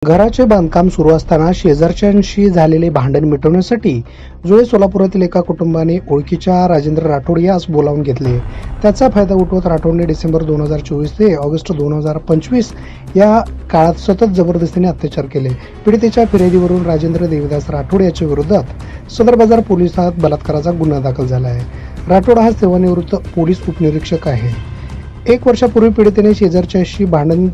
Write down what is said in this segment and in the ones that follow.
घराचे बांधकाम सुरू असताना शेजारच्यांशी झालेले भांडण मिटवण्यासाठी जुळे सोलापुरातील एका कुटुंबाने ओळखीच्या राजेंद्र राठोड यास बोलावून घेतले. त्याचा फायदा उठवत राठोडने डिसेंबर 2024 ते ऑगस्ट 2025 या काळात सतत जबरदस्तीने अत्याचार केले. पीडितेच्या फिर्यादीवरून राजेंद्र देवीदास राठोड याच्या विरोधात सदर बाजार पोलिसात बलात्काराचा गुन्हा दाखल झाला आहे. राठोड हा सेवानिवृत्त पोलीस उपनिरीक्षक आहे. 1 वर्षापूर्वी पीडितेने शेजारच्याशी भांडण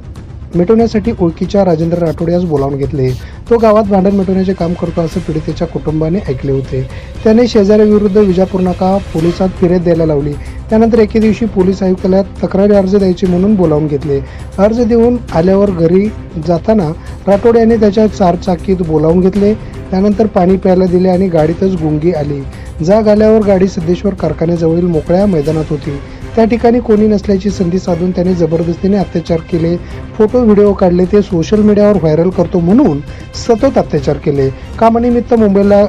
मिटवण्यासाठी ओळखीच्या राजेंद्र राठोड यास बोलावून घेतले. तो गावात भांडण मिटवण्याचे काम करतो असं पीडितेच्या कुटुंबाने ऐकले होते. त्याने शेजाऱ्याविरुद्ध विजापूर नाका पोलिसात फिर्याद द्यायला लावली. त्यानंतर एके दिवशी पोलीस आयुक्तालयात तक्रारी अर्ज द्यायचे म्हणून बोलावून घेतले. अर्ज देऊन आल्यावर घरी जाताना राठोड याने त्याच्या 4 चाकीत बोलावून घेतले. त्यानंतर पाणी प्यायला दिले आणि गाडीतच गुंगी आली. जाग आल्यावर गाडी सिद्धेश्वर कारखान्याजवळील मोकळ्या मैदानात होती. त्या ठिकाणी कोणी नसल्याची संधी साधून त्याने जबरदस्तीने अत्याचार केले. फोटो व्हिडिओ काढले. ते सोशल मीडियावर व्हायरल करतो म्हणून सतत अत्याचार केले. कामानिमित्त मुंबईला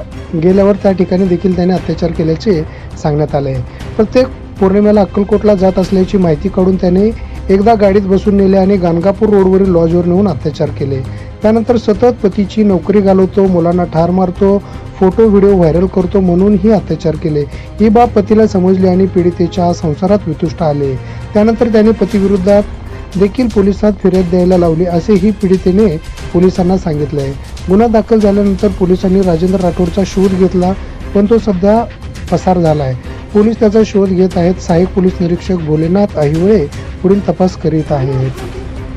गेल्यावर त्या ठिकाणी देखील त्याने अत्याचार केल्याचे सांगण्यात आले. प्रत्येक पौर्णिमेला अक्कलकोटला जात असल्याची माहिती काढून त्याने एकदा गाडीत बसून नेले आणि गाणगापूर रोडवरील लॉजवर नेऊन अत्याचार केले. त्यानंतर सतत पतीची नोकरी घालवतो, मुलांना ठार मारतो, फोटो व्हिडिओ व्हायरल करतो म्हणूनही अत्याचार केले. ही बाब पतीला समजली आणि पीडितेच्या संसारात वितुष्ट आले. त्यानंतर त्याने पतीविरोधात देखील पोलिसात फिर्याद द्यायला लावली असेही पीडितेने पोलिसांना सांगितले आहे. गुन्हा दाखल झाल्यानंतर पोलिसांनी राजेंद्र राठोडचा शोध घेतला, पण तो सध्या पसार झाला आहे. पोलीस त्याचा शोध घेत आहेत. सहाय्यक पोलीस निरीक्षक भोलेनाथ अहिवळे पुढील तपास करीत आहेत.